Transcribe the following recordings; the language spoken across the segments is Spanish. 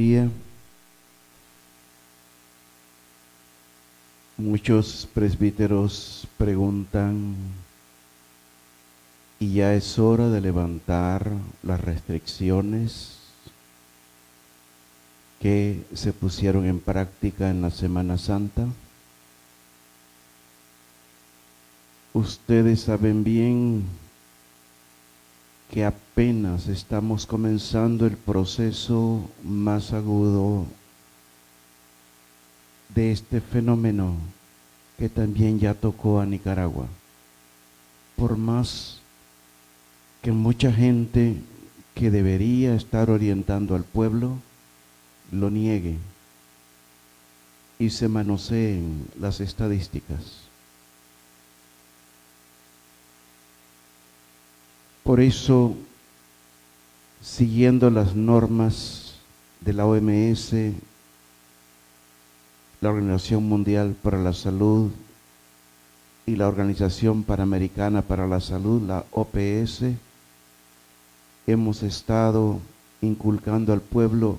Eucaristía. Muchos presbíteros preguntan, ¿y ya es hora de levantar las restricciones que se pusieron en práctica en la Semana Santa? Ustedes saben bien que apenas estamos comenzando el proceso más agudo de este fenómeno que también ya tocó a Nicaragua. Por más que mucha gente que debería estar orientando al pueblo lo niegue y se manoseen las estadísticas. Por eso, siguiendo las normas de la OMS, la Organización Mundial para la Salud y la Organización Panamericana para la Salud, la OPS, hemos estado inculcando al pueblo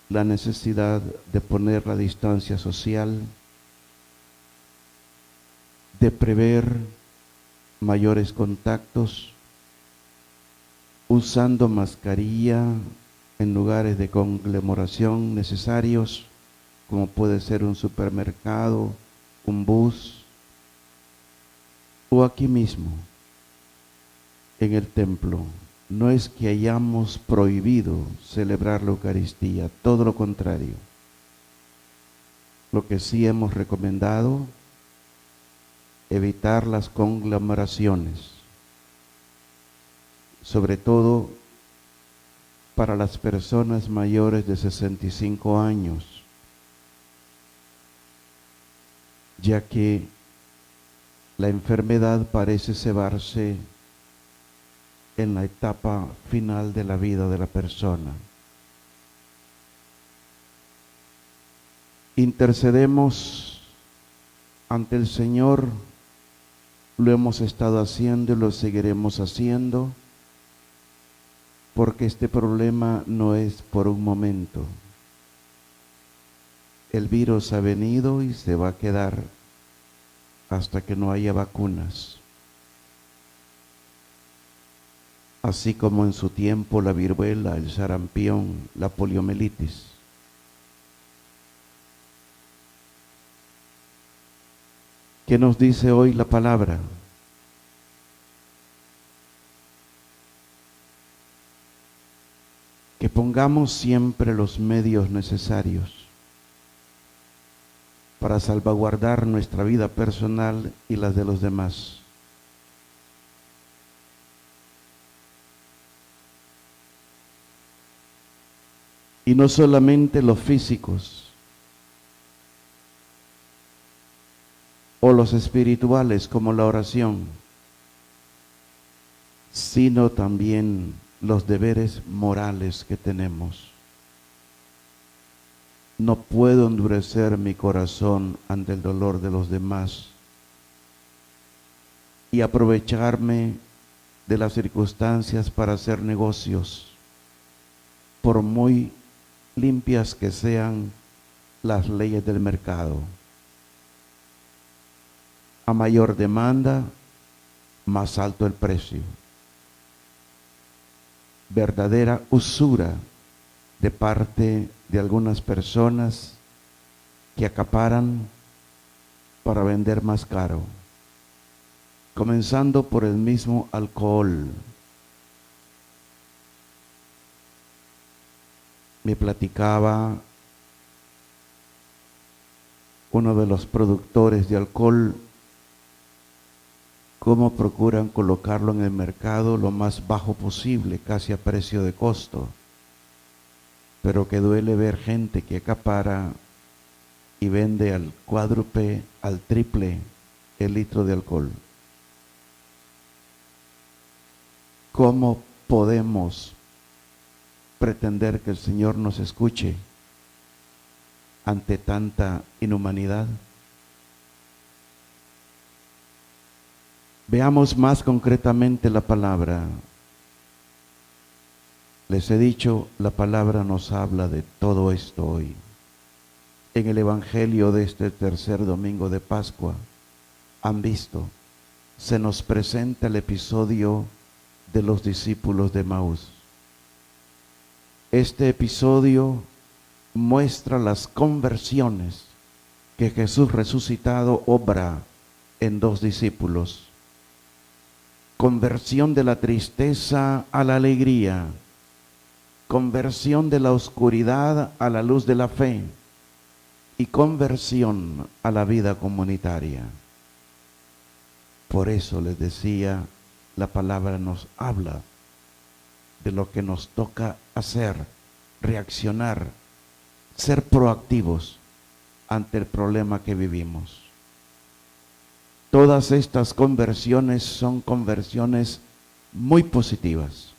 la necesidad de poner la distancia social, de prever mayores contactos, usando mascarilla en lugares de conglomeración necesarios, como puede ser un supermercado, un bus, o aquí mismo, en el templo. No es que hayamos prohibido celebrar la Eucaristía, todo lo contrario. Lo que sí hemos recomendado, evitar las conglomeraciones, sobre todo para las personas mayores de 65 años, ya que la enfermedad parece cebarse en la etapa final de la vida de la persona. Intercedemos ante el Señor, lo hemos estado haciendo y lo seguiremos haciendo, porque este problema no es por un momento. El virus ha venido y se va a quedar hasta que no haya vacunas. Así como en su tiempo la viruela, el sarampión, la poliomielitis. ¿Qué nos dice hoy la palabra? Que pongamos siempre los medios necesarios para salvaguardar nuestra vida personal y las de los demás. Y no solamente los físicos o los espirituales como la oración, sino también los deberes morales que tenemos. No puedo endurecer mi corazón ante el dolor de los demás y aprovecharme de las circunstancias para hacer negocios, por muy limpias que sean las leyes del mercado. A mayor demanda, más alto el precio. Verdadera usura de parte de algunas personas que acaparan para vender más caro, comenzando por el mismo alcohol. Me platicaba uno de los productores de alcohol cómo procuran colocarlo en el mercado lo más bajo posible, casi a precio de costo, pero que duele ver gente que acapara y vende al cuádruple, al triple el litro de alcohol. ¿Cómo podemos pretender que el Señor nos escuche ante tanta inhumanidad? Veamos más concretamente la palabra. Les he dicho, la palabra nos habla de todo esto hoy. En el Evangelio de este tercer domingo de Pascua, han visto, se nos presenta el episodio de los discípulos de Emaús. Este episodio muestra las conversiones que Jesús resucitado obra en dos discípulos. Conversión de la tristeza a la alegría, conversión de la oscuridad a la luz de la fe y conversión a la vida comunitaria. Por eso les decía, la palabra nos habla de lo que nos toca hacer, reaccionar, ser proactivos ante el problema que vivimos. Todas estas conversiones son conversiones muy positivas.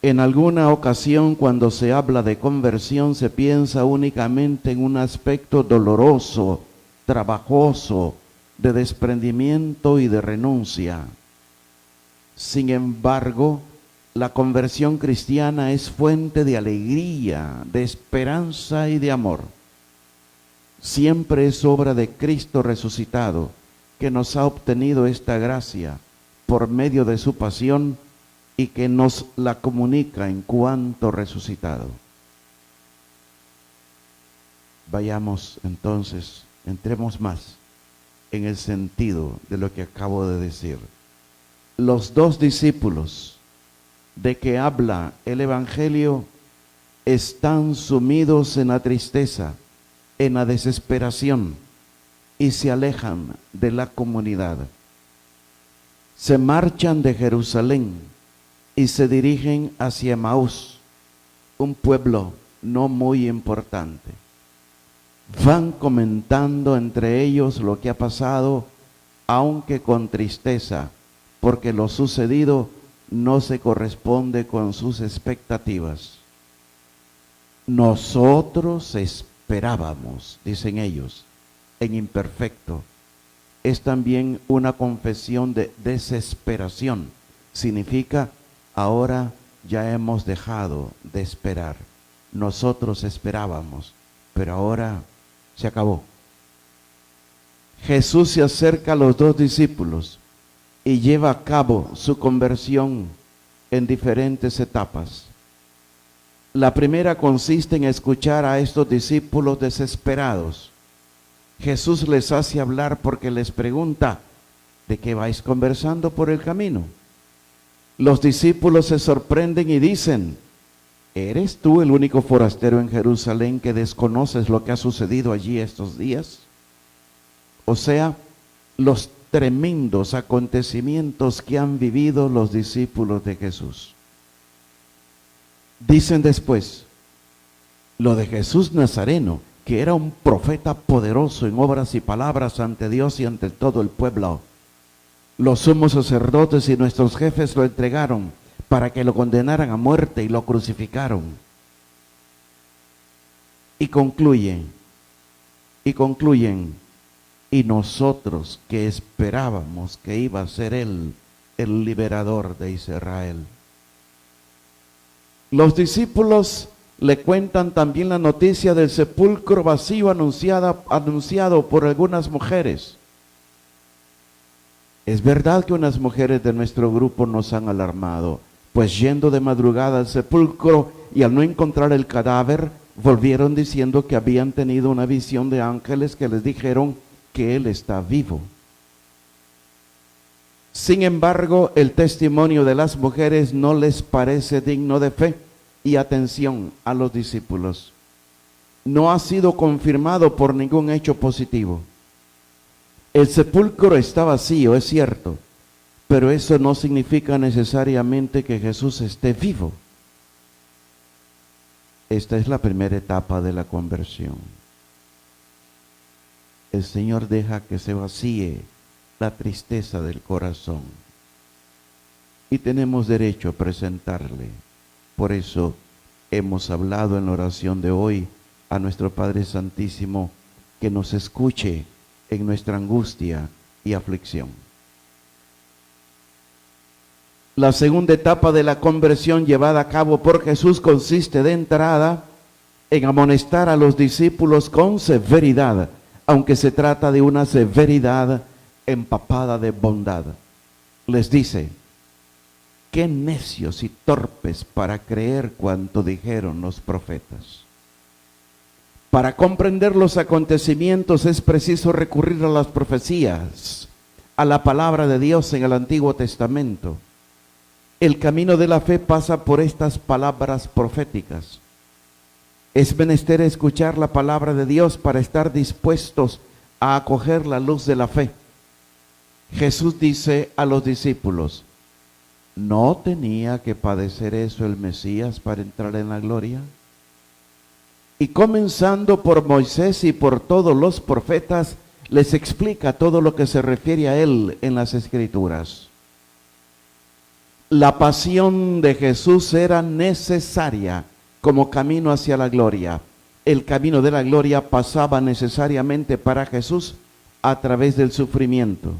En alguna ocasión, cuando se habla de conversión, se piensa únicamente en un aspecto doloroso, trabajoso, de desprendimiento y de renuncia. Sin embargo, la conversión cristiana es fuente de alegría, de esperanza y de amor. Siempre es obra de Cristo resucitado, que nos ha obtenido esta gracia por medio de su pasión y que nos la comunica en cuanto resucitado. Vayamos entonces, entremos más en el sentido de lo que acabo de decir. Los dos discípulos de que habla el Evangelio están sumidos en la tristeza, en la desesperación, y se alejan de la comunidad. Se marchan de Jerusalén y se dirigen hacia Emaús, un pueblo no muy importante. Van comentando entre ellos lo que ha pasado, aunque con tristeza, porque lo sucedido no se corresponde con sus expectativas. Nosotros esperábamos, dicen ellos, en imperfecto. Es también una confesión de desesperación. Significa, ahora ya hemos dejado de esperar. Nosotros esperábamos, pero ahora se acabó. Jesús se acerca a los dos discípulos y lleva a cabo su conversión en diferentes etapas. La primera consiste en escuchar a estos discípulos desesperados. Jesús les hace hablar porque les pregunta, ¿de qué vais conversando por el camino? Los discípulos se sorprenden y dicen, ¿eres tú el único forastero en Jerusalén que desconoces lo que ha sucedido allí estos días? O sea, los tremendos acontecimientos que han vivido los discípulos de Jesús. Dicen después, lo de Jesús Nazareno, que era un profeta poderoso en obras y palabras ante Dios y ante todo el pueblo. Los sumos sacerdotes y nuestros jefes lo entregaron para que lo condenaran a muerte y lo crucificaron. Y concluyen, y nosotros que esperábamos que iba a ser Él el liberador de Israel. Los discípulos le cuentan también la noticia del sepulcro vacío anunciado por algunas mujeres. Es verdad que unas mujeres de nuestro grupo nos han alarmado, pues yendo de madrugada al sepulcro y al no encontrar el cadáver, volvieron diciendo que habían tenido una visión de ángeles que les dijeron que Él está vivo. Sin embargo, el testimonio de las mujeres no les parece digno de fe. Y atención a los discípulos, no ha sido confirmado por ningún hecho positivo. El sepulcro está vacío, es cierto, pero eso no significa necesariamente que Jesús esté vivo. Esta es la primera etapa de la conversión. El Señor deja que se vacíe la tristeza del corazón y tenemos derecho a presentarle. Por eso hemos hablado en la oración de hoy a nuestro Padre Santísimo que nos escuche en nuestra angustia y aflicción. La segunda etapa de la conversión llevada a cabo por Jesús consiste de entrada en amonestar a los discípulos con severidad, aunque se trata de una severidad empapada de bondad. Les dice: qué necios y torpes para creer cuanto dijeron los profetas. Para comprender los acontecimientos es preciso recurrir a las profecías, a la palabra de Dios en el Antiguo Testamento. El camino de la fe pasa por estas palabras proféticas. Es menester escuchar la palabra de Dios para estar dispuestos a acoger la luz de la fe. Jesús dice a los discípulos: ¿no tenía que padecer eso el Mesías para entrar en la gloria? Y comenzando por Moisés y por todos los profetas, les explica todo lo que se refiere a él en las Escrituras. La pasión de Jesús era necesaria como camino hacia la gloria. El camino de la gloria pasaba necesariamente para Jesús a través del sufrimiento.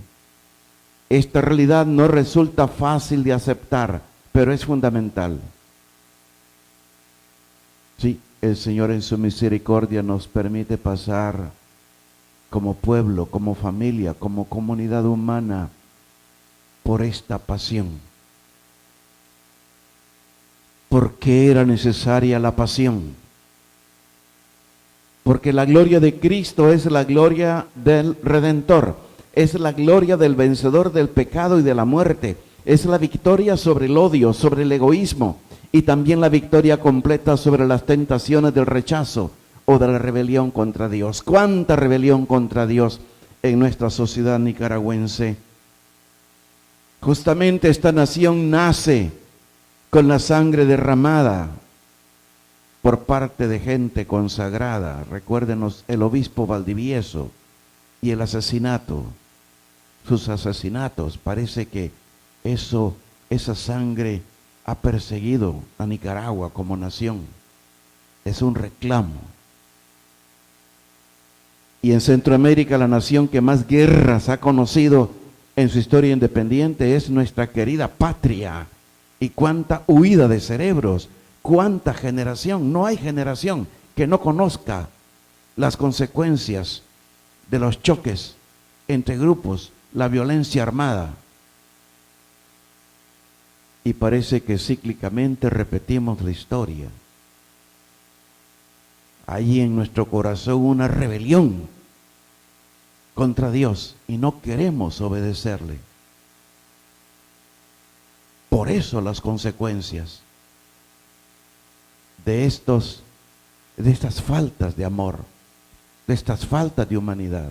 Esta realidad no resulta fácil de aceptar, pero es fundamental. Sí, el Señor en su misericordia nos permite pasar como pueblo, como familia, como comunidad humana por esta pasión. ¿Por qué era necesaria la pasión? Porque la gloria de Cristo es la gloria del Redentor, es la gloria del vencedor del pecado y de la muerte, es la victoria sobre el odio, sobre el egoísmo, y también la victoria completa sobre las tentaciones del rechazo o de la rebelión contra Dios. ¿Cuánta rebelión contra Dios en nuestra sociedad nicaragüense? Justamente esta nación nace con la sangre derramada por parte de gente consagrada. Recuérdenos el obispo Valdivieso y el asesinato, sus asesinatos. Parece que esa sangre ha perseguido a Nicaragua como nación. Es un reclamo. Y en Centroamérica, la nación que más guerras ha conocido en su historia independiente es nuestra querida patria. Y cuánta huida de cerebros, cuánta generación. No hay generación que no conozca las consecuencias de los choques entre grupos, la violencia armada. Y parece que cíclicamente repetimos la historia. Hay en nuestro corazón una rebelión contra Dios y no queremos obedecerle. Por eso las consecuencias de estas faltas de amor, de estas faltas de humanidad.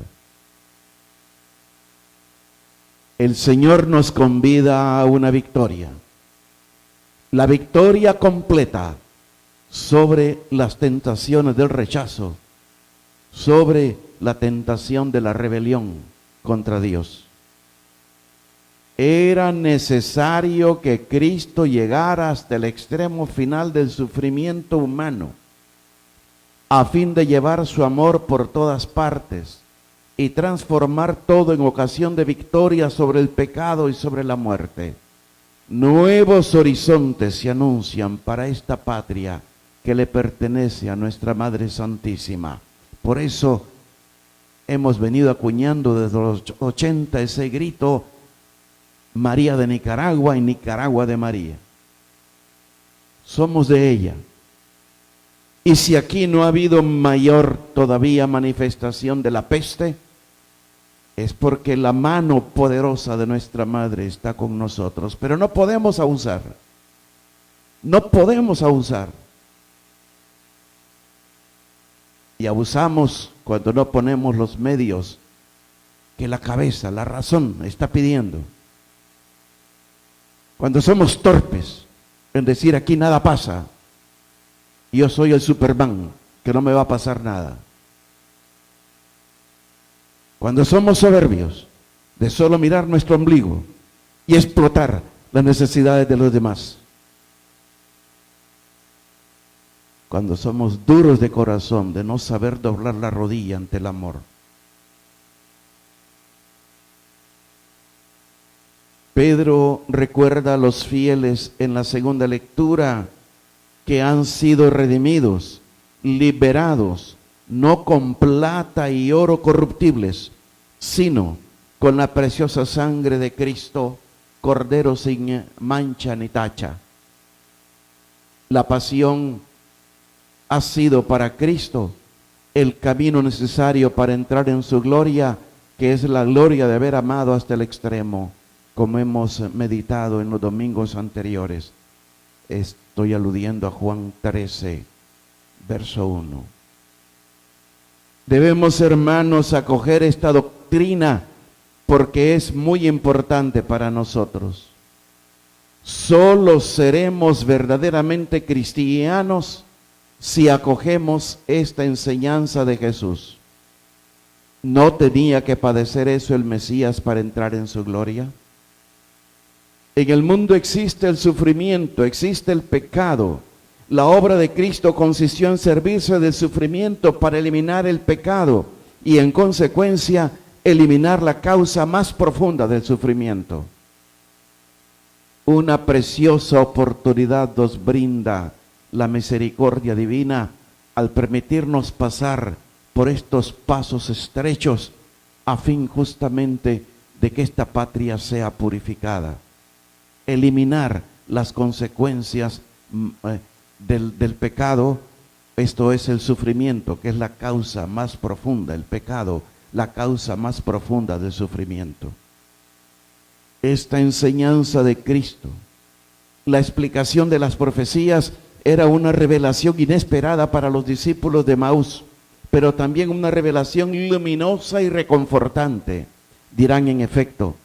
El Señor nos convida a una victoria. La victoria completa sobre las tentaciones del rechazo, sobre la tentación de la rebelión contra Dios. Era necesario que Cristo llegara hasta el extremo final del sufrimiento humano, a fin de llevar su amor por todas partes y transformar todo en ocasión de victoria sobre el pecado y sobre la muerte. Nuevos horizontes se anuncian para esta patria que le pertenece a nuestra Madre Santísima. Por eso hemos venido acuñando desde los 80 ese grito: María de Nicaragua y Nicaragua de María. Somos de ella. Y si aquí no ha habido mayor todavía manifestación de la peste, es porque la mano poderosa de nuestra Madre está con nosotros. Pero no podemos abusar. No podemos abusar. Y abusamos cuando no ponemos los medios que la cabeza, la razón está pidiendo. Cuando somos torpes en decir aquí nada pasa, yo soy el Superman, que no me va a pasar nada. Cuando somos soberbios de solo mirar nuestro ombligo y explotar las necesidades de los demás. Cuando somos duros de corazón de no saber doblar la rodilla ante el amor. Pedro recuerda a los fieles en la segunda lectura que han sido redimidos, liberados, no con plata y oro corruptibles, sino con la preciosa sangre de Cristo, Cordero sin mancha ni tacha. La pasión ha sido para Cristo el camino necesario para entrar en su gloria, que es la gloria de haber amado hasta el extremo, como hemos meditado en los domingos anteriores. Estoy aludiendo a Juan 13, verso 1. Debemos, hermanos, acoger esta doctrina porque es muy importante para nosotros. Solo seremos verdaderamente cristianos si acogemos esta enseñanza de Jesús. ¿No tenía que padecer eso el Mesías para entrar en su gloria? En el mundo existe el sufrimiento, existe el pecado. La obra de Cristo consistió en servirse del sufrimiento para eliminar el pecado y en consecuencia eliminar la causa más profunda del sufrimiento. Una preciosa oportunidad nos brinda la misericordia divina al permitirnos pasar por estos pasos estrechos a fin justamente de que esta patria sea purificada. Eliminar las consecuencias del pecado, esto es el sufrimiento, que es la causa más profunda, el pecado, la causa más profunda del sufrimiento. Esta enseñanza de Cristo, la explicación de las profecías, era una revelación inesperada para los discípulos de Emaús, pero también una revelación luminosa y reconfortante. Dirán en efecto,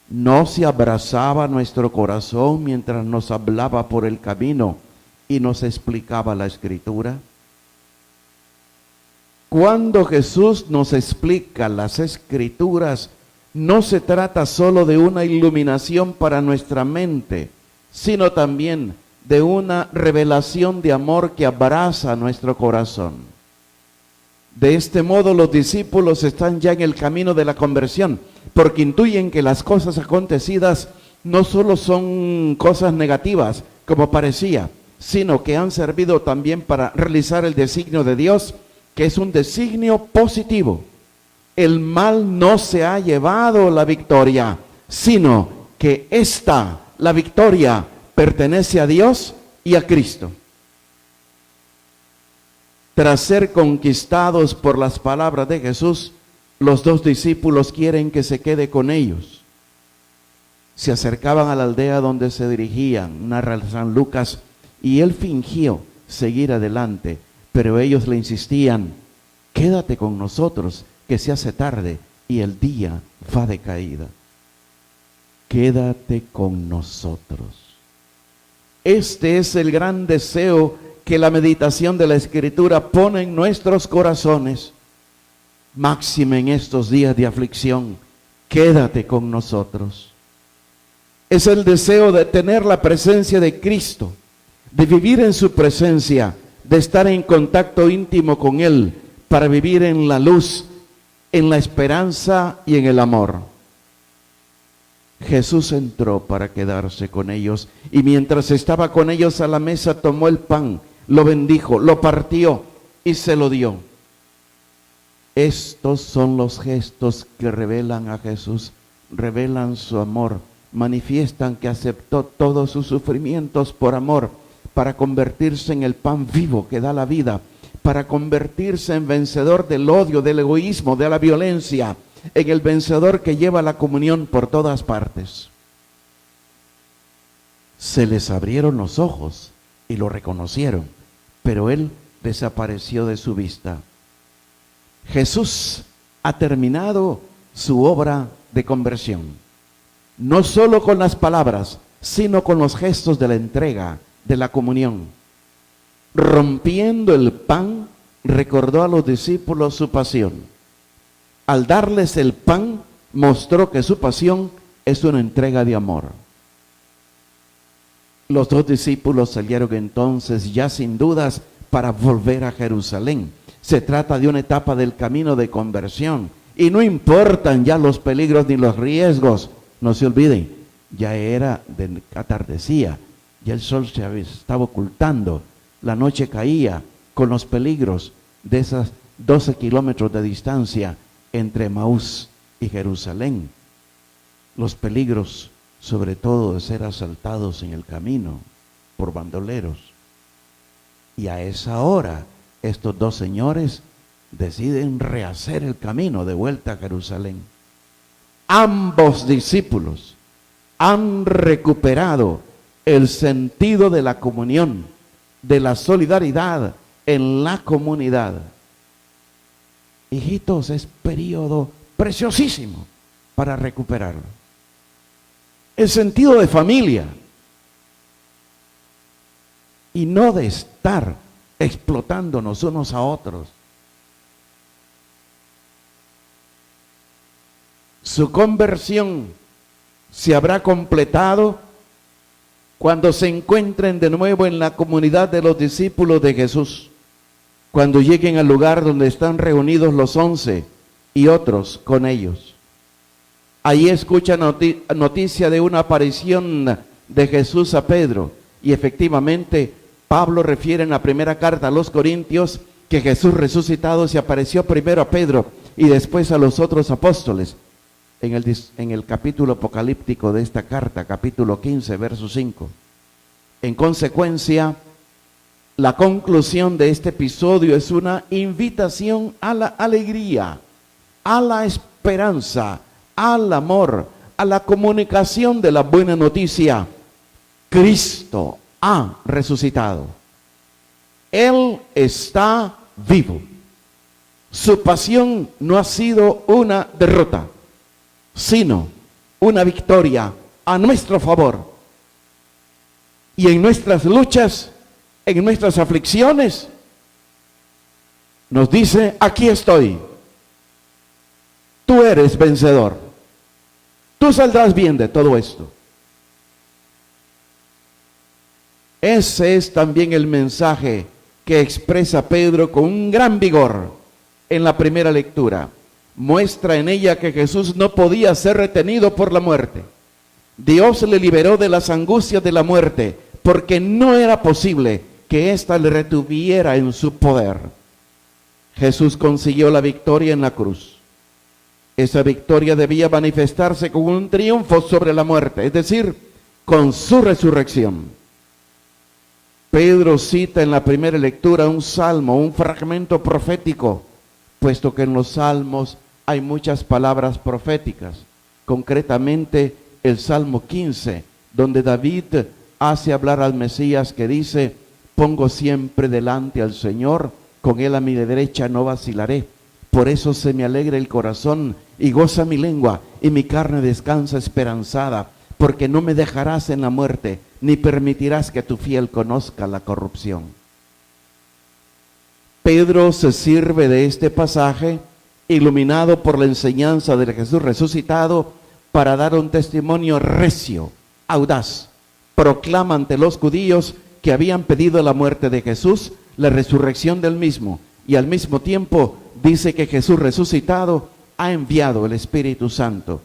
¿no se abrazaba nuestro corazón mientras nos hablaba por el camino y nos explicaba la Escritura? Cuando Jesús nos explica las Escrituras, no se trata solo de una iluminación para nuestra mente, sino también de una revelación de amor que abraza nuestro corazón. De este modo los discípulos están ya en el camino de la conversión, porque intuyen que las cosas acontecidas no solo son cosas negativas, como parecía, sino que han servido también para realizar el designio de Dios, que es un designio positivo. El mal no se ha llevado la victoria, sino que la victoria, pertenece a Dios y a Cristo. Tras ser conquistados por las palabras de Jesús, los dos discípulos quieren que se quede con ellos. Se acercaban a la aldea donde se dirigían, narra San Lucas, y él fingió seguir adelante, pero ellos le insistían, quédate con nosotros, que se hace tarde y el día va de caída. Quédate con nosotros. Este es el gran deseo que la meditación de la Escritura pone en nuestros corazones. Máxime en estos días de aflicción, quédate con nosotros. Es el deseo de tener la presencia de Cristo, de vivir en su presencia, de estar en contacto íntimo con Él, para vivir en la luz, en la esperanza y en el amor. Jesús entró para quedarse con ellos y mientras estaba con ellos a la mesa tomó el pan, lo bendijo, lo partió y se lo dio. Estos son los gestos que revelan a Jesús, revelan su amor, manifiestan que aceptó todos sus sufrimientos por amor, para convertirse en el pan vivo que da la vida, para convertirse en vencedor del odio, del egoísmo, de la violencia, en el vencedor que lleva la comunión por todas partes. Se les abrieron los ojos y lo reconocieron, pero él desapareció de su vista. Jesús ha terminado su obra de conversión, no solo con las palabras, sino con los gestos de la entrega, de la comunión. Rompiendo el pan, recordó a los discípulos su pasión. Al darles el pan, mostró que su pasión es una entrega de amor. Los dos discípulos salieron entonces ya sin dudas para volver a Jerusalén. Se trata de una etapa del camino de conversión y no importan ya los peligros ni los riesgos. No se olviden, ya era de atardecía, ya el sol estaba ocultando, la noche caía con los peligros de esas 12 kilómetros de distancia entre Maús y Jerusalén. Los peligros, sobre todo, de ser asaltados en el camino por bandoleros. Y a esa hora, estos dos señores deciden rehacer el camino de vuelta a Jerusalén. Ambos discípulos han recuperado el sentido de la comunión, de la solidaridad en la comunidad. Hijitos, es periodo preciosísimo para recuperarlo. El sentido de familia y no de estar explotándonos unos a otros. Su conversión se habrá completado cuando se encuentren de nuevo en la comunidad de los discípulos de Jesús, cuando lleguen al lugar donde están reunidos los 11 y otros con ellos. Ahí escuchan noticia de una aparición de Jesús a Pedro, y efectivamente Pablo refiere en la primera carta a los Corintios que Jesús resucitado se apareció primero a Pedro y después a los otros apóstoles. En el capítulo apocalíptico de esta carta, capítulo 15, verso 5. En consecuencia, la conclusión de este episodio es una invitación a la alegría, a la esperanza, al amor, a la comunicación de la buena noticia. Cristo ha resucitado. Él está vivo. Su pasión no ha sido una derrota, sino una victoria a nuestro favor. Y en nuestras luchas, en nuestras aflicciones, nos dice: aquí estoy, tú eres vencedor, tú saldrás bien de todo esto. Ese es también el mensaje que expresa Pedro con un gran vigor en la primera lectura. Muestra en ella que Jesús no podía ser retenido por la muerte. Dios le liberó de las angustias de la muerte, porque no era posible que ésta le retuviera en su poder. Jesús consiguió la victoria en la cruz. Esa victoria debía manifestarse con un triunfo sobre la muerte, es decir, con su resurrección. Pedro cita en la primera lectura un salmo, un fragmento profético, puesto que en los salmos hay muchas palabras proféticas, concretamente el Salmo 15, donde David hace hablar al Mesías, que dice: pongo siempre delante al Señor, con él a mi derecha no vacilaré. Por eso se me alegra el corazón y goza mi lengua, y mi carne descansa esperanzada, porque no me dejarás en la muerte, ni permitirás que tu fiel conozca la corrupción. Pedro se sirve de este pasaje, iluminado por la enseñanza de Jesús resucitado, para dar un testimonio recio, audaz. Proclama ante los judíos que habían pedido la muerte de Jesús, la resurrección del mismo, y al mismo tiempo dice que Jesús resucitado ha enviado el Espíritu Santo.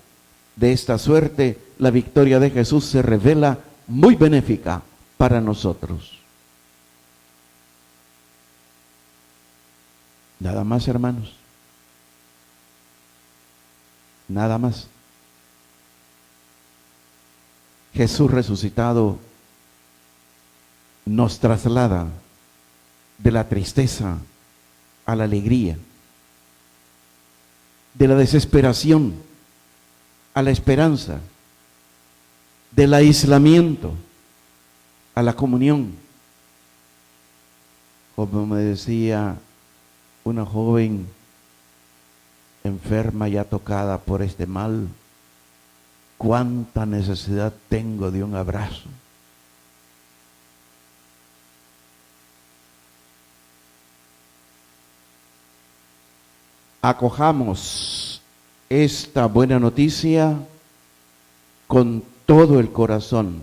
De esta suerte, la victoria de Jesús se revela muy benéfica para nosotros. Nada más, hermanos. Nada más. Jesús resucitado nos traslada de la tristeza a la alegría, de la desesperación a la esperanza, del aislamiento a la comunión. Como me decía una joven enferma ya tocada por este mal: cuánta necesidad tengo de un abrazo. Acojamos esta buena noticia con todo el corazón,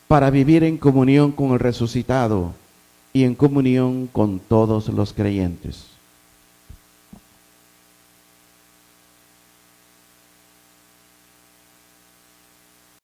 para vivir en comunión con el resucitado y en comunión con todos los creyentes.